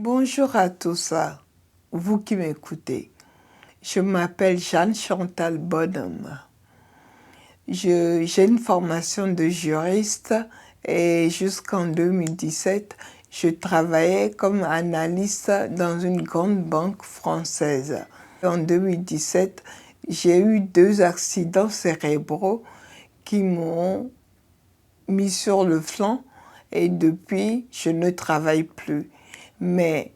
Bonjour à tous, vous qui m'écoutez. Je m'appelle Jeanne-Chantal Bonhomme. J'ai une formation de juriste et jusqu'en 2017, je travaillais comme analyste dans une grande banque française. En 2017, j'ai eu 2 accidents cérébraux qui m'ont mis sur le flanc et depuis, je ne travaille plus. Mais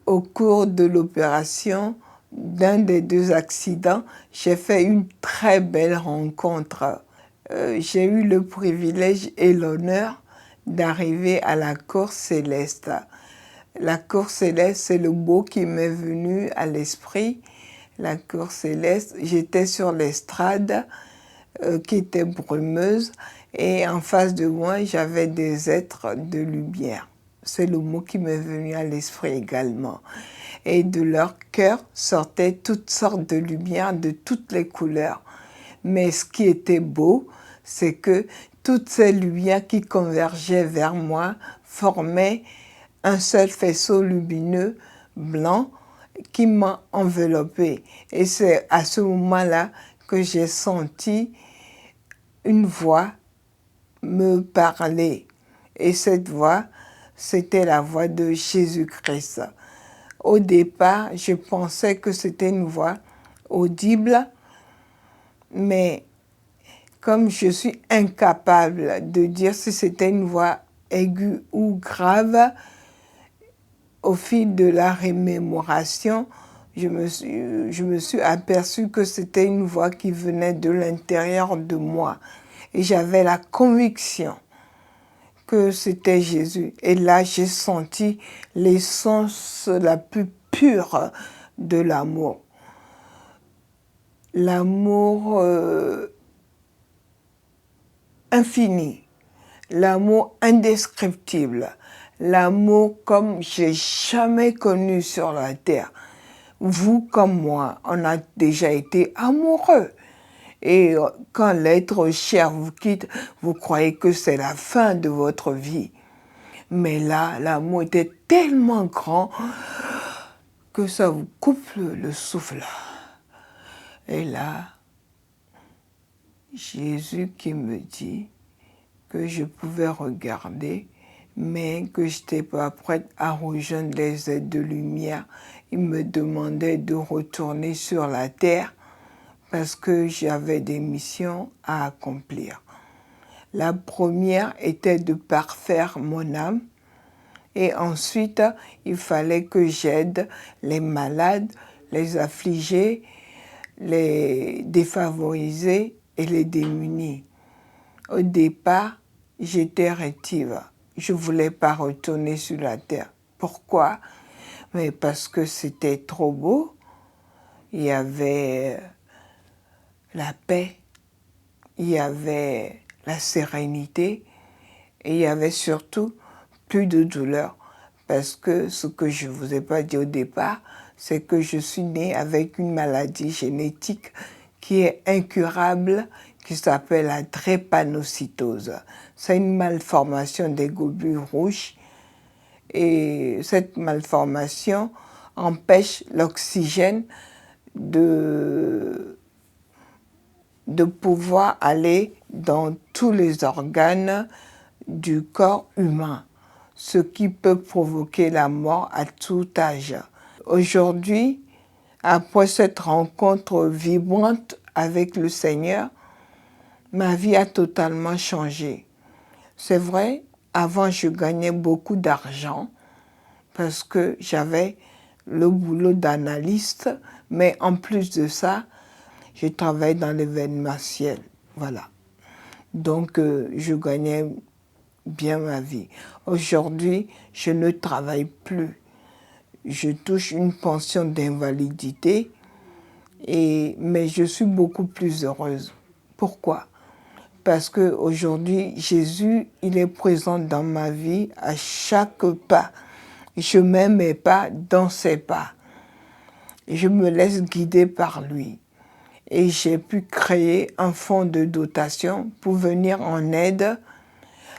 au cours de l'opération d'un des 2 accidents, j'ai fait une très belle rencontre. J'ai eu le privilège et l'honneur d'arriver à la Cour Céleste. La Cour Céleste, c'est le mot qui m'est venu à l'esprit. La Cour Céleste, j'étais sur l'estrade qui était brumeuse et en face de moi, j'avais des êtres de lumière. C'est le mot qui m'est venu à l'esprit également. Et de leur cœur sortaient toutes sortes de lumières de toutes les couleurs. Mais ce qui était beau, c'est que toutes ces lumières qui convergeaient vers moi formaient un seul faisceau lumineux blanc qui m'a enveloppé. Et c'est à ce moment-là que j'ai senti une voix me parler. Et cette voix, c'était la voix de Jésus-Christ. Au départ, je pensais que c'était une voix audible, mais comme je suis incapable de dire si c'était une voix aiguë ou grave, au fil de la remémoration, je me suis aperçue que c'était une voix qui venait de l'intérieur de moi. Et j'avais la conviction que c'était Jésus. Et là, j'ai senti l'essence la plus pure de l'amour. L'amour infini, l'amour indescriptible, l'amour comme j'ai jamais connu sur la terre. Vous comme moi, on a déjà été amoureux. Et quand l'être cher vous quitte, vous croyez que c'est la fin de votre vie. Mais là, l'amour était tellement grand que ça vous coupe le souffle. Et là, Jésus qui me dit que je pouvais regarder, mais que je n'étais pas prête à rejoindre les êtres de lumière. Il me demandait de retourner sur la terre parce que j'avais des missions à accomplir. La première était de parfaire mon âme et ensuite il fallait que j'aide les malades, les affligés, les défavorisés et les démunis. Au départ, j'étais rétive. Je ne voulais pas retourner sur la terre. Pourquoi? Mais parce que c'était trop beau. Il y avait la paix, il y avait la sérénité et il y avait surtout plus de douleur. Parce que ce que je ne vous ai pas dit au départ, c'est que je suis née avec une maladie génétique qui est incurable, qui s'appelle la drépanocytose. C'est une malformation des globules rouges et cette malformation empêche l'oxygène de pouvoir aller dans tous les organes du corps humain, ce qui peut provoquer la mort à tout âge. Aujourd'hui, après cette rencontre vibrante avec le Seigneur, ma vie a totalement changé. C'est vrai, avant je gagnais beaucoup d'argent parce que j'avais le boulot d'analyste, mais en plus de ça, je travaillais dans l'événementiel. Voilà. Donc, je gagnais bien ma vie. Aujourd'hui, je ne travaille plus. Je touche une pension d'invalidité, mais je suis beaucoup plus heureuse. Pourquoi? Parce qu'aujourd'hui, Jésus, il est présent dans ma vie à chaque pas. Je mets mes pas dans ses pas. Je me laisse guider par lui. Et j'ai pu créer un fonds de dotation pour venir en aide,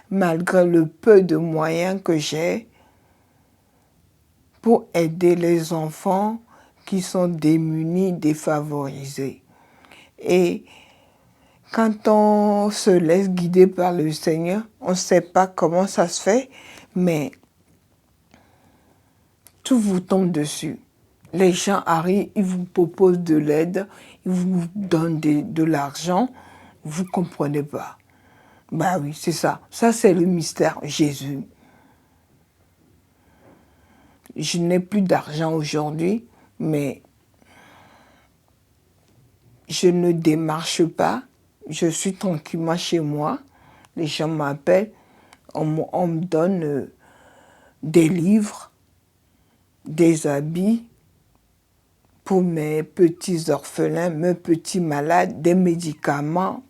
malgré le peu de moyens que j'ai, pour aider les enfants qui sont démunis, défavorisés. Et quand on se laisse guider par le Seigneur, on ne sait pas comment ça se fait, mais tout vous tombe dessus. Les gens arrivent, ils vous proposent de l'aide, ils vous donnent de l'argent, vous ne comprenez pas. Bah oui, c'est ça. Ça, c'est le mystère Jésus. Je n'ai plus d'argent aujourd'hui, mais je ne démarche pas. Je suis tranquillement chez moi. Les gens m'appellent, on me donne des livres, des habits pour mes petits orphelins, mes petits malades, des médicaments,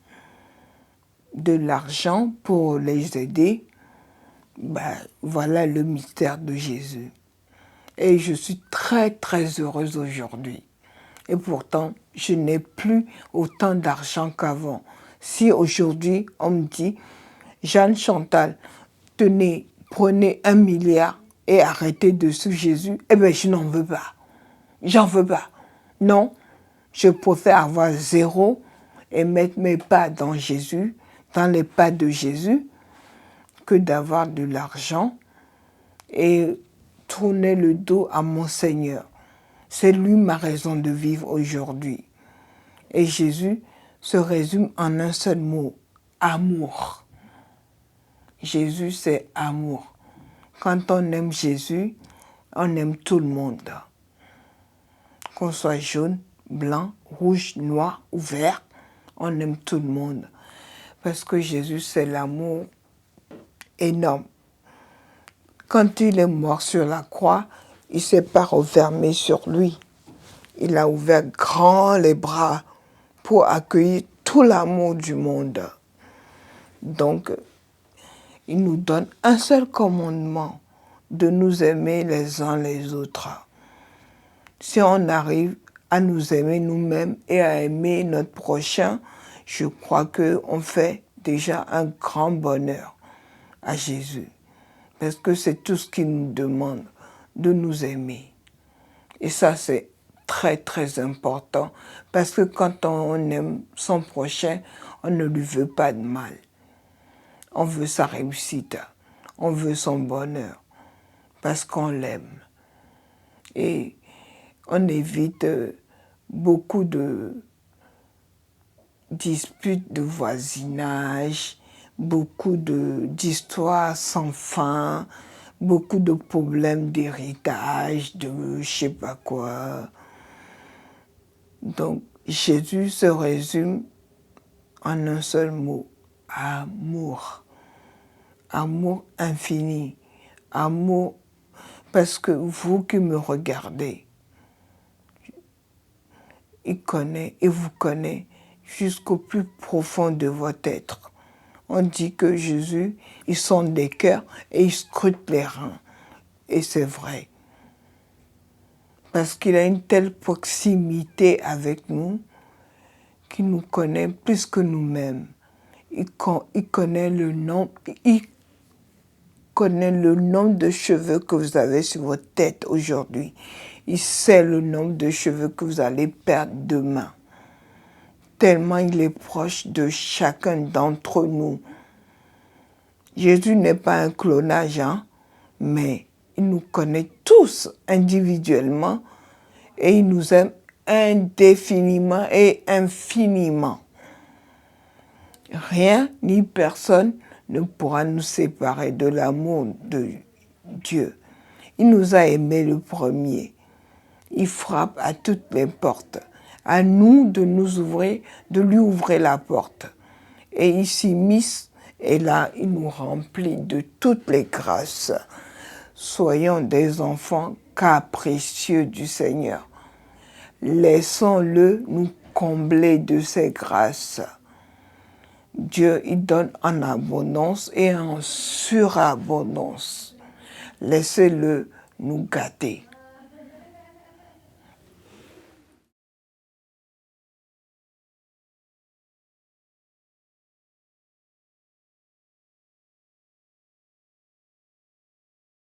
de l'argent pour les aider. Ben, voilà le mystère de Jésus. Et je suis très, très heureuse aujourd'hui. Et pourtant, je n'ai plus autant d'argent qu'avant. Si aujourd'hui, on me dit, Jeanne Chantal, tenez, prenez 1 milliard et arrêtez de suivre Jésus, eh bien, je n'en veux pas. J'en veux pas. Non, je préfère avoir 0 et mettre mes pas dans Jésus, dans les pas de Jésus, que d'avoir de l'argent et tourner le dos à mon Seigneur. C'est lui ma raison de vivre aujourd'hui. Et Jésus se résume en un seul mot, amour. Jésus, c'est amour. Quand on aime Jésus, on aime tout le monde. Qu'on soit jaune, blanc, rouge, noir ou vert, on aime tout le monde. Parce que Jésus, c'est l'amour énorme. Quand il est mort sur la croix, il ne s'est pas refermé sur lui. Il a ouvert grand les bras pour accueillir tout l'amour du monde. Donc, il nous donne un seul commandement, de nous aimer les uns les autres. Si on arrive à nous aimer nous-mêmes et à aimer notre prochain, je crois qu'on fait déjà un grand bonheur à Jésus. Parce que c'est tout ce qu'il nous demande, de nous aimer. Et ça, c'est très, très important. Parce que quand on aime son prochain, on ne lui veut pas de mal. On veut sa réussite. On veut son bonheur. Parce qu'on l'aime. Et on évite beaucoup de disputes de voisinage, beaucoup d'histoires sans fin, beaucoup de problèmes d'héritage, de je sais pas quoi. Donc Jésus se résume en un seul mot, amour. Amour infini. Amour, parce que vous qui me regardez, il connaît et vous connaît jusqu'au plus profond de votre être. On dit que Jésus, il sonde les cœurs et il scrute les reins. Et c'est vrai. Parce qu'il a une telle proximité avec nous qu'il nous connaît plus que nous-mêmes. Il connaît le nombre de cheveux que vous avez sur votre tête aujourd'hui. Il sait le nombre de cheveux que vous allez perdre demain. Tellement il est proche de chacun d'entre nous. Jésus n'est pas un clonage, hein, mais il nous connaît tous individuellement et il nous aime indéfiniment et infiniment. Rien ni personne ne pourra nous séparer de l'amour de Dieu. Il nous a aimés le premier. Il frappe à toutes les portes. À nous de nous ouvrir, de lui ouvrir la porte. Et il s'immisce et là, il nous remplit de toutes les grâces. Soyons des enfants capricieux du Seigneur. Laissons-le nous combler de ses grâces. Dieu, il donne en abondance et en surabondance. Laissez-le nous gâter.